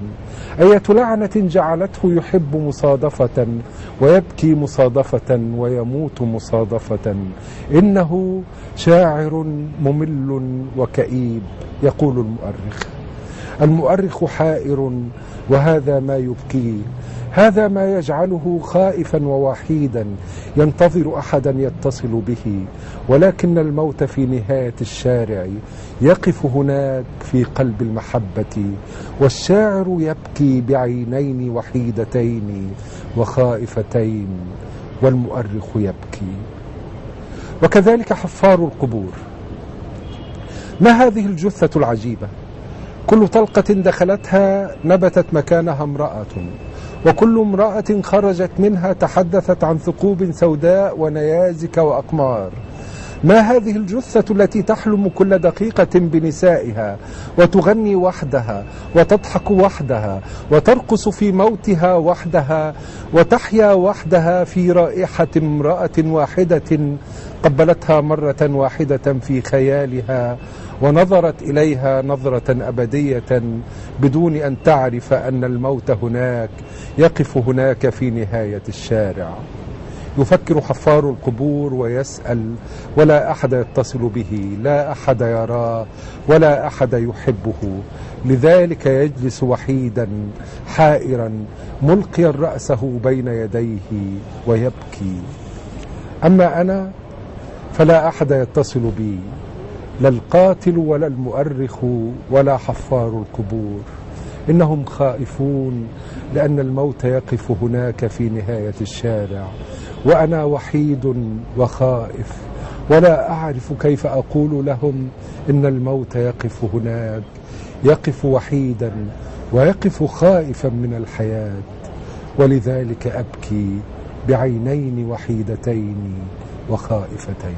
أية لعنة جعلته يحب مصادفة ويبكي مصادفة ويموت مصادفة؟ إنه شاعر ممل وكئيب. يقول المؤرخ حائر، وهذا ما يبكيه، هذا ما يجعله خائفا ووحيدا ينتظر أحدا يتصل به، ولكن الموت في نهاية الشارع يقف هناك في قلب المحبة، والشاعر يبكي بعينين وحيدتين وخائفتين، والمؤرخ يبكي. وكذلك حفار القبور. ما هذه الجثة العجيبة؟ كل طلقة دخلتها نبتت مكانها امرأة، وكل امرأة خرجت منها تحدثت عن ثقوب سوداء ونيازك وأقمار. ما هذه الجثة التي تحلم كل دقيقة بنسائها وتغني وحدها وتضحك وحدها وترقص في موتها وحدها وتحيا وحدها في رائحة امرأة واحدة قبلتها مرة واحدة في خيالها ونظرت إليها نظرة أبدية بدون أن تعرف أن الموت هناك يقف هناك في نهاية الشارع. يفكر حفار القبور ويسأل، ولا أحد يتصل به، لا أحد يراه ولا أحد يحبه، لذلك يجلس وحيدا حائرا ملقيا رأسه بين يديه ويبكي. أما أنا فلا أحد يتصل بي، لا القاتل ولا المؤرخ ولا حفار القبور، إنهم خائفون لأن الموت يقف هناك في نهاية الشارع، وأنا وحيد وخائف ولا أعرف كيف أقول لهم إن الموت يقف هناك، يقف وحيدا ويقف خائفا من الحياة، ولذلك أبكي بعينين وحيدتين وخائفتين.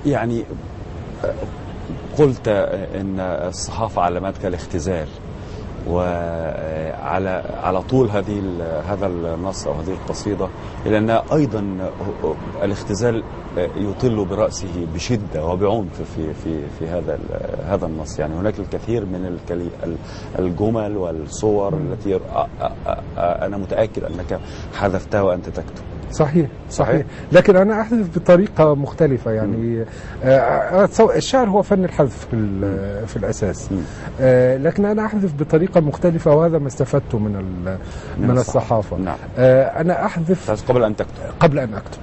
يعني قلت ان الصحافه علمتك الاختزال، وعلى طول هذا النص او هذه القصيده، الا ان ايضا الاختزال يطل براسه بشده وبعنف في هذا النص. يعني هناك الكثير من الجمل والصور التي انا متاكد انك حذفتها وانت تكتب. صحيح. لكن أنا أحذف بطريقة مختلفة. يعني الشعر هو فن الحذف في الأساس، لكن أنا أحذف بطريقة مختلفة، وهذا ما استفدته من الصحافة. نعم. أنا أحذف قبل أن أكتب.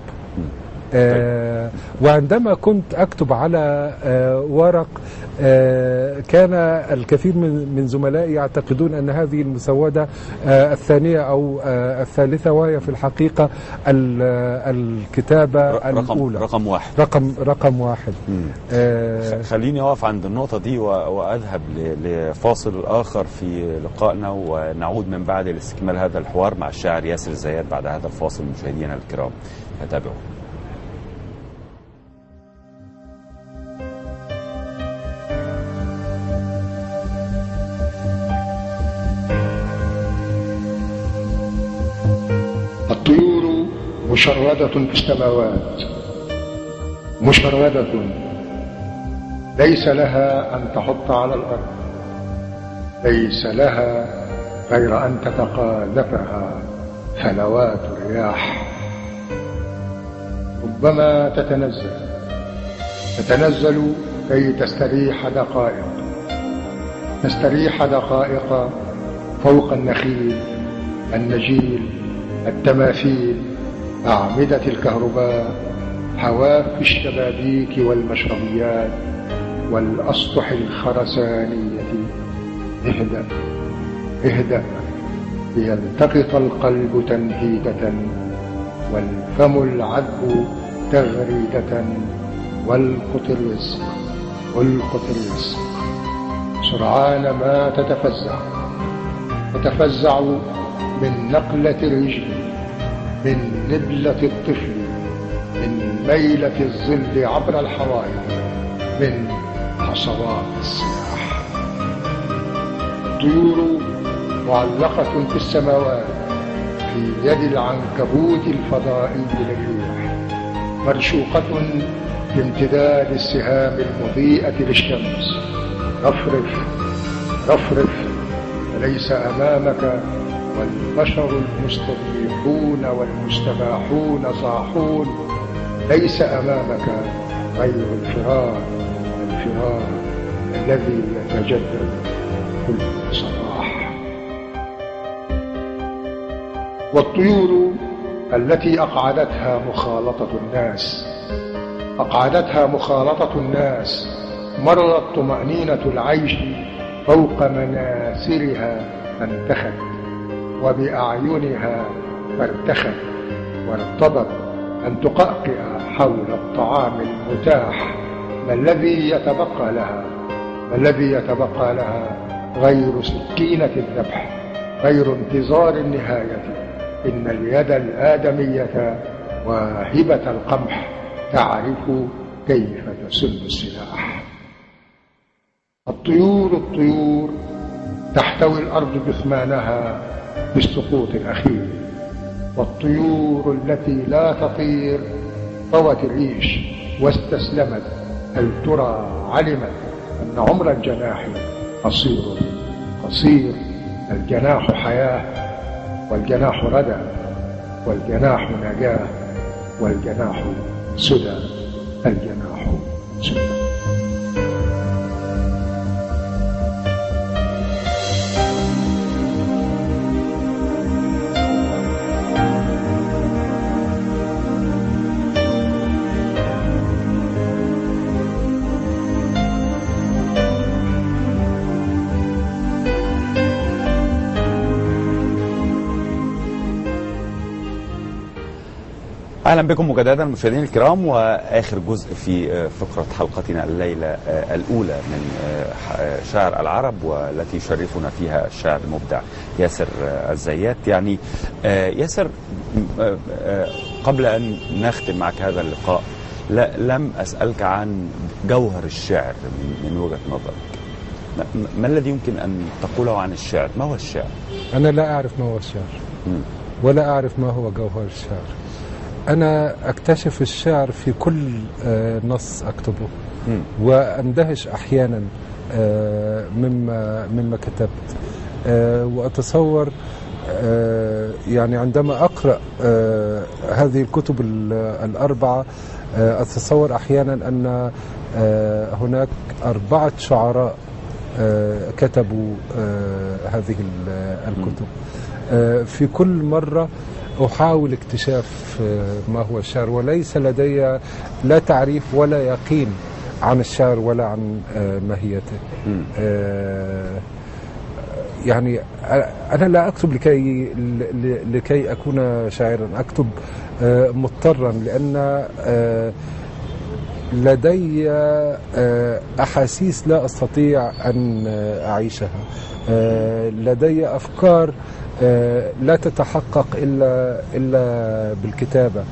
وعندما كنت أكتب على ورق، كان الكثير من زملائي يعتقدون أن هذه المسودة الثانية أو الثالثة، وهي في الحقيقة الكتابة الأولى، رقم واحد. خليني أقف عند النقطة دي وأذهب لفاصل آخر في لقائنا، ونعود من بعد لاستكمال هذا الحوار مع الشاعر ياسر الزيات بعد هذا الفاصل. مشاهدينا الكرام تابعوا. الطيور مشردة في السماوات، مشردة ليس لها أن تحط على الأرض، ليس لها غير أن تتقاذفها فلوات الرياح. ربما تتنزل كي تستريح دقائق فوق النخيل، النجيل، التماثيل، أعمدة الكهرباء، حواف الشبابيك والمشربيات والأسطح الخرسانية. اهدأ ليلتقط القلب تنهيدة، والفم العذب تغريدة، والقط الرزق سرعان ما تتفزع من نقلة الرجل، من نبلة الطفل، من ميلة الظل عبر الحوائط، من حصوات السلاح. الطيور معلقة في السماوات في يد العنكبوت الفضائي للريح، مرشوقة بامتداد السهام المضيئة للشمس. رفرف فليس أمامك والبشر المستضيفون والمستباحون صاحون، ليس أمامك غير الفرار الذي يتجدد كل صباح. والطيور التي أقعدتها مخالطة الناس، مرت طمأنينة العيش فوق مناثرها فانتخت، وبأعينها فارتخت، وارتضت أن تقأقئ حول الطعام المتاح. ما الذي يتبقى لها غير سكينة الذبح، غير انتظار النهاية؟ إن اليد الآدمية واهبة القمح تعرف كيف تسل السلاح. الطيور تحتوي الأرض جثمانها بالسقوط الأخير، والطيور التي لا تطير طوت الريش واستسلمت. هل ترى علمت أن عمر الجناح قصير؟ الجناح حياة، والجناح ردى، والجناح نجاة، والجناح سدى، الجناح سدى. اهلا بكم مجددا مشاهدينا الكرام، واخر جزء في فقره حلقتنا الليله الاولى من شعر العرب، والتي يشرفنا فيها الشاعر المبدع ياسر الزيات. يعني ياسر، قبل ان نختم معك هذا اللقاء لم اسالك عن جوهر الشعر من وجهه نظرك. ما الذي يمكن ان تقوله عن الشعر؟ ما هو الشعر؟ انا لا اعرف ما هو الشعر ولا اعرف ما هو جوهر الشعر. أنا أكتشف الشعر في كل نص أكتبه، وأندهش أحيانا مما كتبت، وأتصور يعني عندما أقرأ هذه الكتب الأربعة أتصور أحيانا أن هناك 4 شعراء كتبوا هذه الكتب. في كل مرة أحاول اكتشاف ما هو الشعر، وليس لدي لا تعريف ولا يقين عن الشعر ولا عن ماهيته. يعني أنا لا أكتب لكي أكون شاعرا، أكتب مضطرا، لأن لدي أحاسيس لا أستطيع أن أعيشها، لدي أفكار لا تتحقق إلا بالكتابة،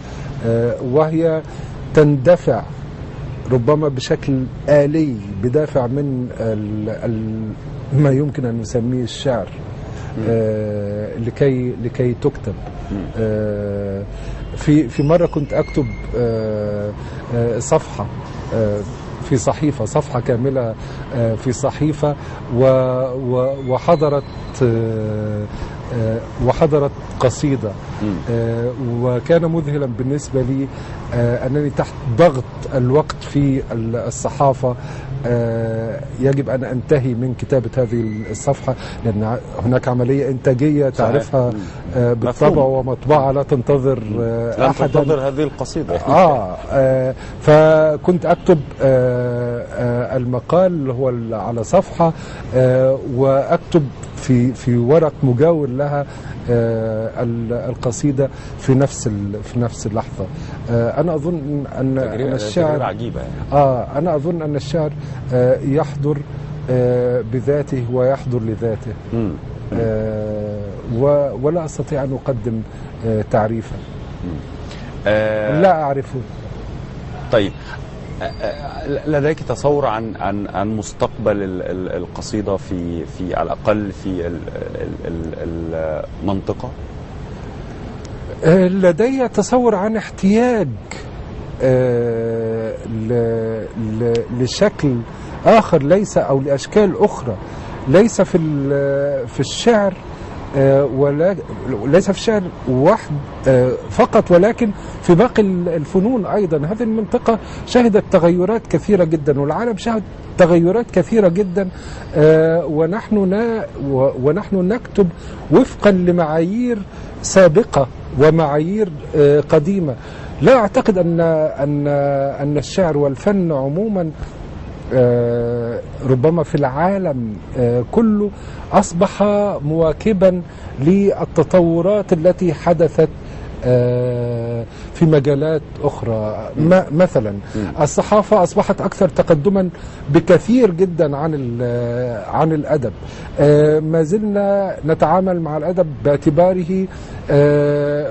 وهي تندفع ربما بشكل آلي بدافع من ما يمكن أن نسميه الشعر لكي تكتب. في مرة كنت أكتب صفحة في صحيفة، صفحة كاملة في صحيفة، وحضرت قصيدة، وكان مذهلا بالنسبة لي أنني تحت ضغط الوقت في الصحافة يجب أن أنتهي من كتابة هذه الصفحة، لأن هناك عملية إنتاجية تعرفها بالطبع ومطبعة، لا تنتظر أحدا، تنتظر هذه القصيدة. فكنت أكتب المقال اللي هو على صفحة، وأكتب في ورق مجاور لها القصيدة في نفس اللحظة. أنا أظن أن الشعر عجيبة يعني. أنا أظن أن الشعر يحضر بذاته ويحضر لذاته، ولا أستطيع أن أقدم تعريفا لا أعرفه. طيب، لديك تصور عن مستقبل القصيدة في على الأقل في المنطقة؟ لدي تصور عن احتياج لشكل آخر، ليس أو لأشكال أخرى، ليس في الشعر ولا ليس في الشعر واحد فقط، ولكن في باقي الفنون أيضا. هذه المنطقة شهدت تغيرات كثيرة جدا، والعالم شهد تغيرات كثيرة جدا، ونحن نكتب وفقا لمعايير سابقة ومعايير قديمة. لا أعتقد أن الشعر والفن عموما ربما في العالم كله أصبح مواكبا للتطورات التي حدثت في مجالات أخرى. مثلا الصحافة أصبحت أكثر تقدما بكثير جدا عن الأدب. ما زلنا نتعامل مع الأدب باعتباره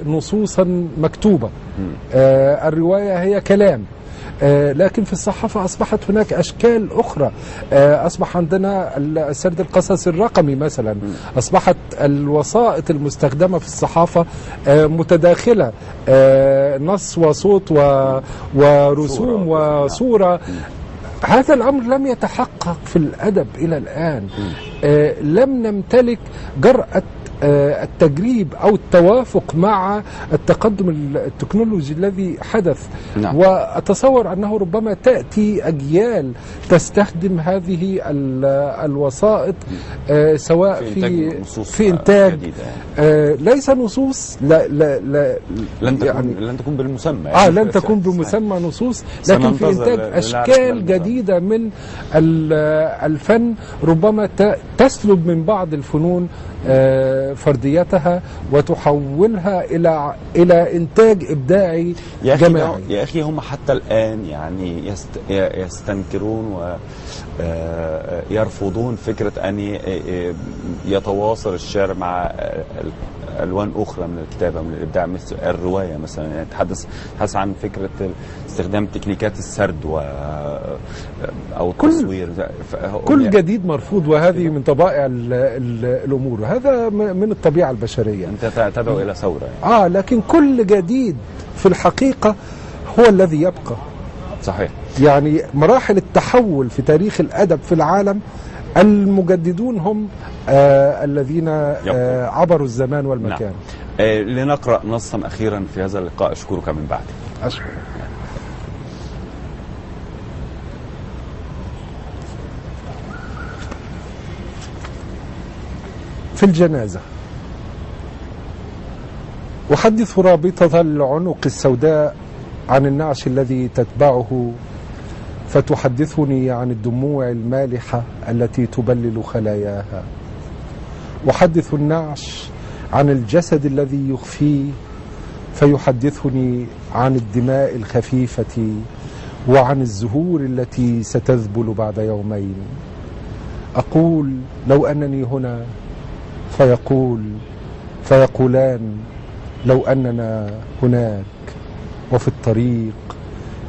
نصوصا مكتوبة، الرواية هي كلام، لكن في الصحافة أصبحت هناك أشكال أخرى. أصبح عندنا السرد القصصي الرقمي مثلا، أصبحت الوسائط المستخدمة في الصحافة متداخلة، نص وصوت ورسوم وصورة. هذا الأمر لم يتحقق في الأدب إلى الآن. لم نمتلك جرأة التجريب أو التوافق مع التقدم التكنولوجي الذي حدث. نعم. وأتصور أنه ربما تأتي أجيال تستخدم هذه الوسائط سواء في إنتاج ليس نصوص، لن تكون بالمسمى لن تكون بمسمى نصوص، لكن في إنتاج أشكال جديدة من الفن ربما تسلب من بعض الفنون فرديتها وتحولها إلى إنتاج إبداعي جماعي. يا أخي هم حتى الآن يعني يستنكرون ويرفضون فكرة أن يتواصل الشعر مع ألوان أخرى من الكتابة من الإبداع مثل الرواية مثلا. يعني تحدث عن فكرة استخدام تكنيكات السرد أو التصوير. كل جديد مرفوض، وهذه من طبائع الأمور، هذا من الطبيعة البشرية. أنت تدعو إلى ثورة يعني. لكن كل جديد في الحقيقة هو الذي يبقى. صحيح. يعني مراحل التحول في تاريخ الأدب في العالم المجددون هم الذين عبروا الزمان والمكان. نعم. لنقرأ نصا أخيرا في هذا اللقاء. أشكرك من بعد. أشكرك. في الجنازة أحدث رابطة العنق السوداء عن النعش الذي تتبعه، فتحدثني عن الدموع المالحة التي تبلل خلاياها. أحدث النعش عن الجسد الذي يخفيه، فيحدثني عن الدماء الخفيفة وعن الزهور التي ستذبل بعد يومين. أقول لو أنني هنا، فيقولان لو أننا هناك، وفي الطريق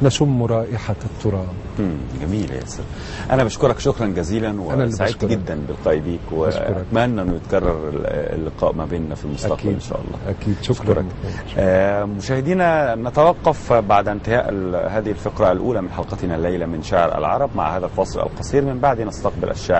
نشم رائحة التراب. جميل يا ياسر. أنا بشكرك شكرا جزيلا، وسعدت جدا بلقائي بيك، وأتمنى أنه يتكرر اللقاء ما بيننا في المستقبل أكيد. إن شاء الله. أكيد. شكرا. مشاهدينا، نتوقف بعد انتهاء هذه الفقرة الأولى من حلقتنا الليلة من شعر العرب مع هذا الفاصل القصير. من بعد نستقبل الشاعر